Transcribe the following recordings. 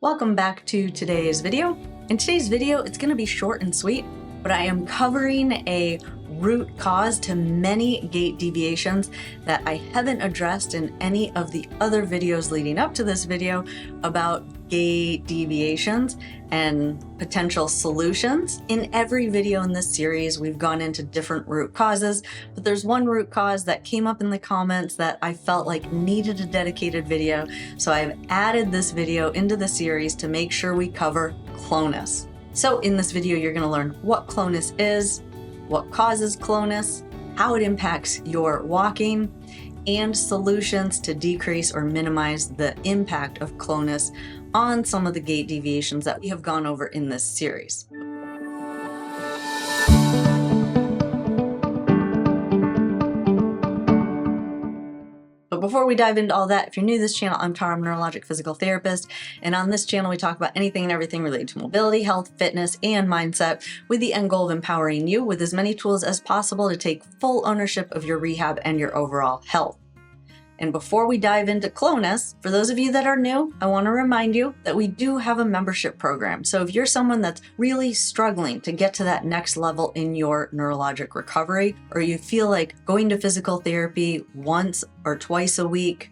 Welcome back to today's video. In today's video, it's going to be short and sweet, but I am covering a root cause to many gait deviations that I haven't addressed in any of the other videos leading up to this video about gait deviations and potential solutions. In every video in this series, we've gone into different root causes, but there's one root cause that came up in the comments that I felt like needed a dedicated video. So I've added this video into the series to make sure we cover clonus. So in this video, you're going to learn what clonus is, what causes clonus, how it impacts your walking, and solutions to decrease or minimize the impact of clonus on some of the gait deviations that we have gone over in this series. But before we dive into all that, if you're new to this channel, I'm Tara, I'm a neurologic physical therapist. And on this channel, we talk about anything and everything related to mobility, health, fitness, and mindset with the end goal of empowering you with as many tools as possible to take full ownership of your rehab and your overall health. And before we dive into clonus, for those of you that are new, I want to remind you that we do have a membership program. So if you're someone that's really struggling to get to that next level in your neurologic recovery, or you feel like going to physical therapy once or twice a week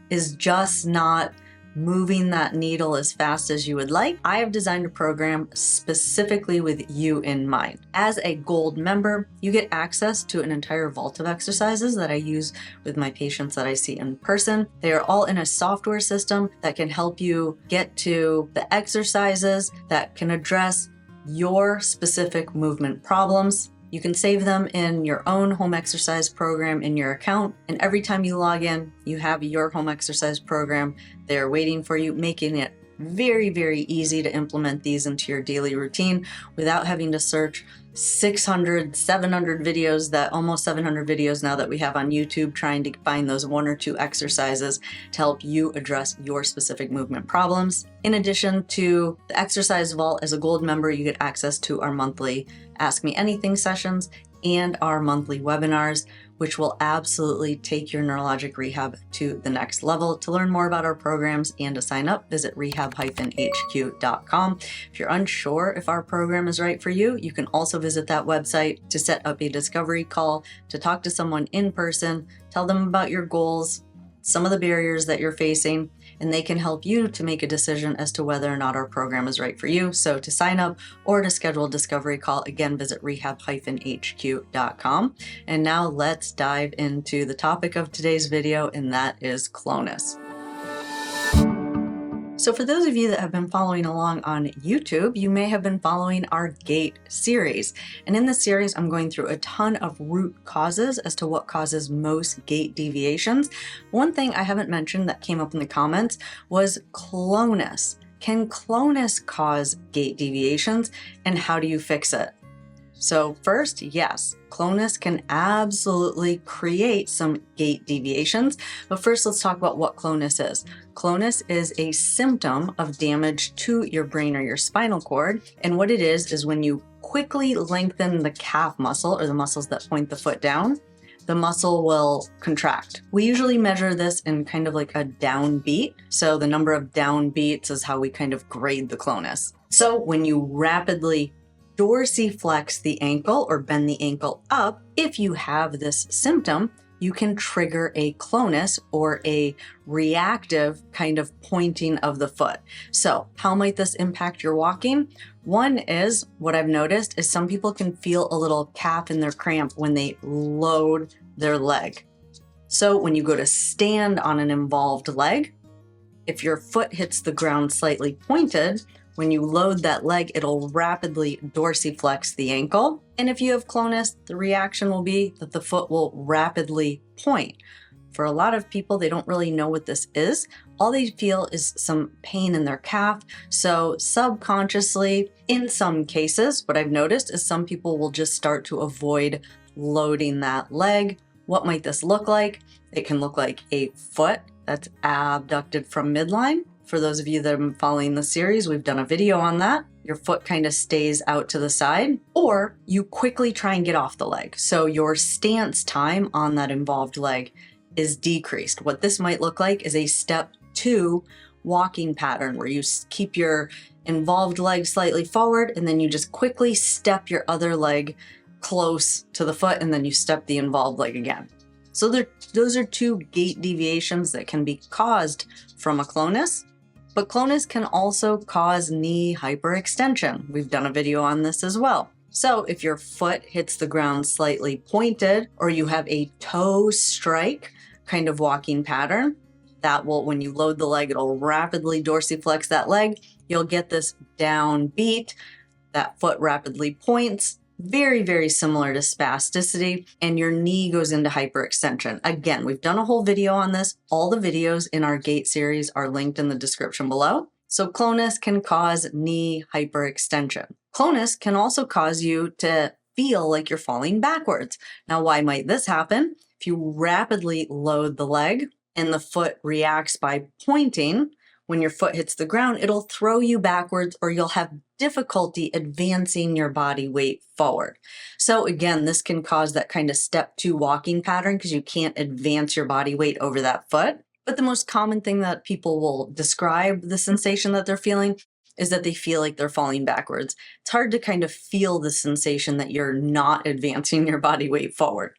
is just not moving that needle as fast as you would like, I have designed a program specifically with you in mind. As a gold member, you get access to an entire vault of exercises that I use with my patients that I see in person. They are all in a software system that can help you get to the exercises that can address your specific movement problems. You can save them in your own home exercise program in your account, and every time you log in, you have your home exercise program there waiting for you, making it very, very easy to implement these into your daily routine without having to search 600, 700 videos, almost 700 videos now that we have on YouTube, trying to find those one or two exercises to help you address your specific movement problems. In addition to the exercise vault, as a gold member, you get access to our monthly Ask Me Anything sessions and our monthly webinars, which will absolutely take your neurologic rehab to the next level. To learn more about our programs and to sign up, visit rehab-hq.com. If you're unsure if our program is right for you, you can also visit that website to set up a discovery call, to talk to someone in person, tell them about your goals, some of the barriers that you're facing, and they can help you to make a decision as to whether or not our program is right for you. So to sign up or to schedule a discovery call, again, visit rehab-hq.com. And now let's dive into the topic of today's video, and that is clonus. So for those of you that have been following along on YouTube, you may have been following our gait series. And in this series, I'm going through a ton of root causes as to what causes most gait deviations. One thing I haven't mentioned that came up in the comments was clonus. Can clonus cause gait deviations, and how do you fix it? So first, yes, clonus can absolutely create some gait deviations, but first let's talk about what clonus is. Clonus is a symptom of damage to your brain or your spinal cord, and what it is when you quickly lengthen the calf muscle, or the muscles that point the foot down, the muscle will contract. We usually measure this in kind of like a down beat. So the number of down beats is how we kind of grade the clonus. So when you rapidly dorsiflex the ankle or bend the ankle up, if you have this symptom, you can trigger a clonus, or a reactive kind of pointing of the foot. So how might this impact your walking? One is, what I've noticed is some people can feel a little calf in their cramp when they load their leg. So when you go to stand on an involved leg, if your foot hits the ground slightly pointed, when you load that leg, it'll rapidly dorsiflex the ankle. And if you have clonus, the reaction will be that the foot will rapidly point. For a lot of people, they don't really know what this is. All they feel is some pain in their calf. So subconsciously, in some cases, what I've noticed is some people will just start to avoid loading that leg. What might this look like? It can look like a foot that's abducted from midline. For those of you that have been following the series, we've done a video on that. Your foot kind of stays out to the side, or you quickly try and get off the leg. So your stance time on that involved leg is decreased. What this might look like is a step 2 walking pattern where you keep your involved leg slightly forward and then you just quickly step your other leg close to the foot and then you step the involved leg again. So those are two gait deviations that can be caused from a clonus, but clonus can also cause knee hyperextension. We've done a video on this as well. So if your foot hits the ground slightly pointed or you have a toe strike kind of walking pattern, that will, when you load the leg, it'll rapidly dorsiflex that leg. You'll get this down beat. That foot rapidly points, very, very similar to spasticity, and your knee goes into hyperextension. Again, we've done a whole video on this. All the videos in our gait series are linked in the description below. So clonus can cause knee hyperextension. Clonus can also cause you to feel like you're falling backwards. Now, why might this happen? If you rapidly load the leg and the foot reacts by pointing, when your foot hits the ground, it'll throw you backwards or you'll have difficulty advancing your body weight forward. So again, this can cause that kind of step 2 walking pattern because you can't advance your body weight over that foot. But the most common thing that people will describe the sensation that they're feeling is that they feel like they're falling backwards. It's hard to kind of feel the sensation that you're not advancing your body weight forward.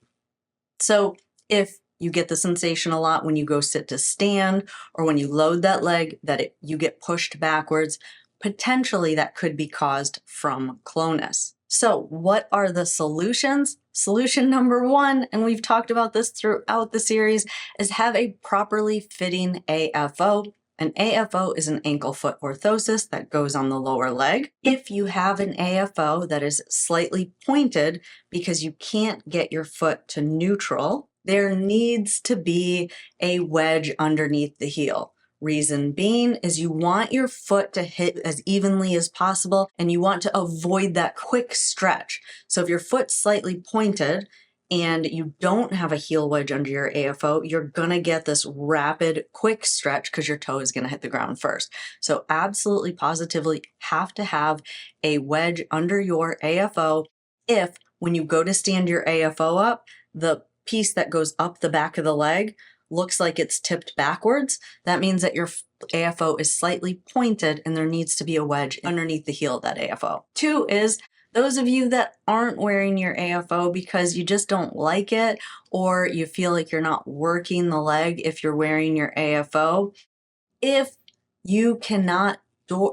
So if you get the sensation a lot when you go sit to stand or when you load that leg that you get pushed backwards, potentially that could be caused from clonus. So what are the solutions? Solution number 1, and we've talked about this throughout the series, is have a properly fitting AFO. An AFO is an ankle foot orthosis that goes on the lower leg. If you have an AFO that is slightly pointed because you can't get your foot to neutral, there needs to be a wedge underneath the heel. Reason being is you want your foot to hit as evenly as possible and you want to avoid that quick stretch. So if your foot's slightly pointed and you don't have a heel wedge under your AFO, you're gonna get this rapid, quick stretch because your toe is gonna hit the ground first. So absolutely, positively have to have a wedge under your AFO if, when you go to stand your AFO up, the piece that goes up the back of the leg looks like it's tipped backwards. That means that your AFO is slightly pointed and there needs to be a wedge underneath the heel of that AFO. 2 is those of you that aren't wearing your AFO because you just don't like it or you feel like you're not working the leg if you're wearing your AFO. If you cannot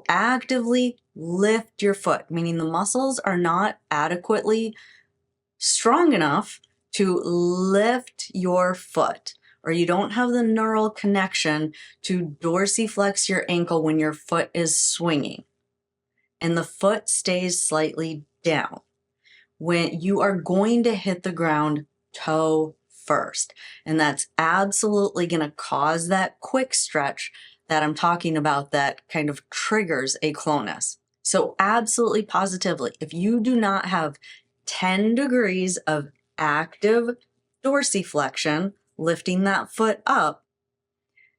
actively lift your foot, meaning the muscles are not adequately strong enough to lift your foot, or you don't have the neural connection to dorsiflex your ankle when your foot is swinging, and the foot stays slightly down, when you are going to hit the ground toe first. And that's absolutely going to cause that quick stretch that I'm talking about that kind of triggers a clonus. So absolutely, positively, if you do not have 10 degrees of active dorsiflexion, lifting that foot up,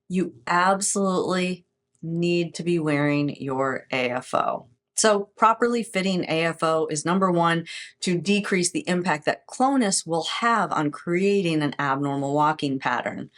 you absolutely need to be wearing your AFO. So properly fitting AFO is number 1 to decrease the impact that clonus will have on creating an abnormal walking pattern.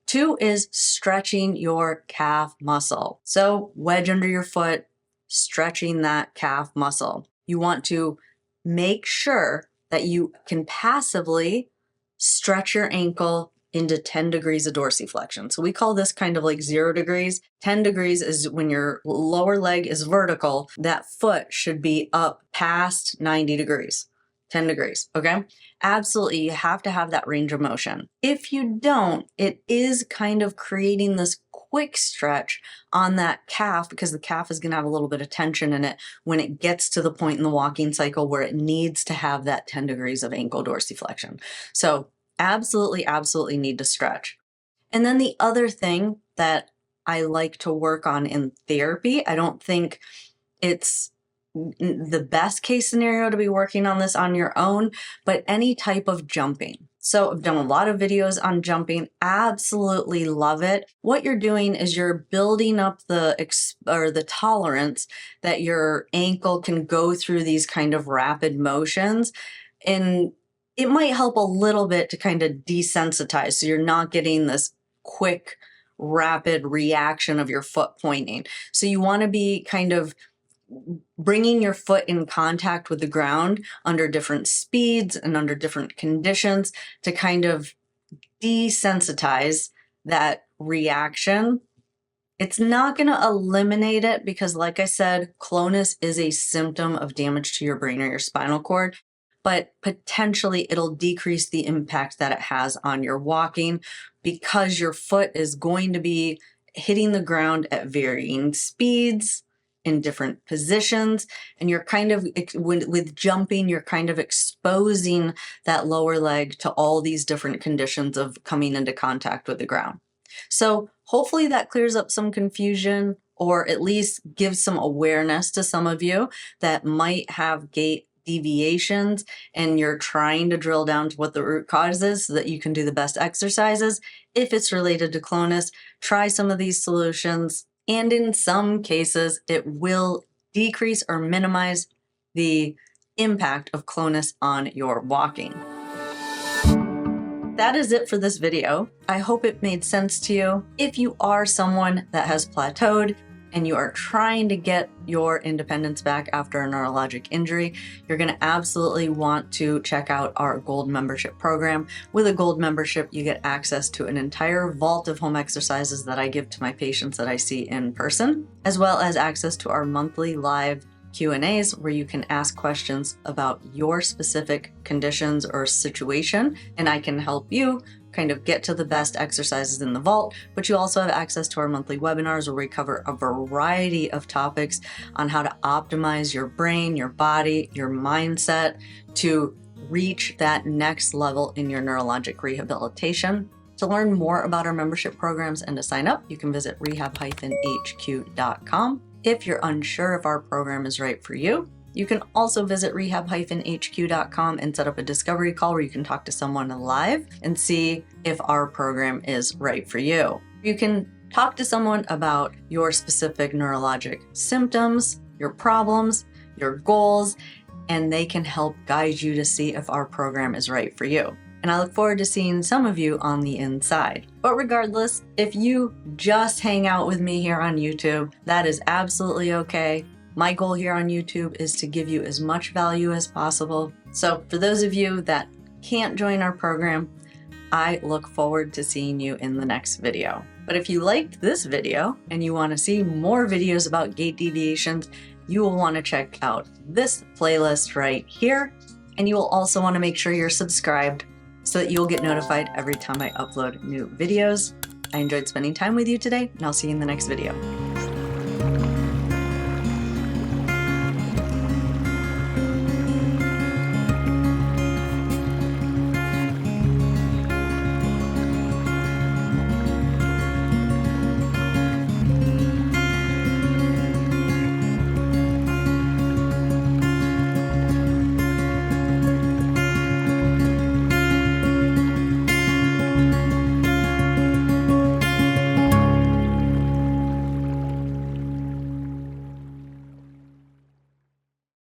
2 is stretching your calf muscle. So wedge under your foot, stretching that calf muscle. You want to make sure that you can passively stretch your ankle into 10 degrees of dorsiflexion. So we call this kind of like 0 degrees. 10 degrees is when your lower leg is vertical. That foot should be up past 90 degrees. 10 degrees, okay? Absolutely, you have to have that range of motion. If you don't, it is kind of creating this quick stretch on that calf because the calf is gonna have a little bit of tension in it when it gets to the point in the walking cycle where it needs to have that 10 degrees of ankle dorsiflexion. So absolutely, absolutely need to stretch. And then the other thing that I like to work on in therapy, I don't think it's the best case scenario to be working on this on your own, but any type of jumping. So I've done a lot of videos on jumping, absolutely love it. What you're doing is you're building up the tolerance that your ankle can go through these kind of rapid motions, and it might help a little bit to kind of desensitize so you're not getting this quick rapid reaction of your foot pointing. So you want to be kind of bringing your foot in contact with the ground under different speeds and under different conditions to kind of desensitize that reaction. It's not going to eliminate it because, like I said, clonus is a symptom of damage to your brain or your spinal cord, but potentially it'll decrease the impact that it has on your walking because your foot is going to be hitting the ground at varying speeds in different positions. And you're kind of, with jumping, you're kind of exposing that lower leg to all these different conditions of coming into contact with the ground. So hopefully that clears up some confusion, or at least gives some awareness to some of you that might have gait deviations and you're trying to drill down to what the root cause is so that you can do the best exercises. If it's related to clonus, try some of these solutions. And in some cases, it will decrease or minimize the impact of clonus on your walking. That is it for this video. I hope it made sense to you. If you are someone that has plateaued and you are trying to get your independence back after a neurologic injury, you're going to absolutely want to check out our Gold membership program. With a Gold membership, you get access to an entire vault of home exercises that I give to my patients that I see in person, as well as access to our monthly live Q&As where you can ask questions about your specific conditions or situation, and I can help you kind of get to the best exercises in the vault. But you also have access to our monthly webinars where we cover a variety of topics on how to optimize your brain, your body, your mindset to reach that next level in your neurologic rehabilitation. To learn more about our membership programs and to sign up, you can visit rehab-hq.com. If you're unsure if our program is right for you, you can also visit rehab-hq.com and set up a discovery call where you can talk to someone live and see if our program is right for you. You can talk to someone about your specific neurologic symptoms, your problems, your goals, and they can help guide you to see if our program is right for you. And I look forward to seeing some of you on the inside. But regardless, if you just hang out with me here on YouTube, that is absolutely okay. My goal here on YouTube is to give you as much value as possible. So for those of you that can't join our program, I look forward to seeing you in the next video. But if you liked this video and you want to see more videos about gait deviations, you will want to check out this playlist right here. And you will also want to make sure you're subscribed so that you'll get notified every time I upload new videos. I enjoyed spending time with you today, and I'll see you in the next video.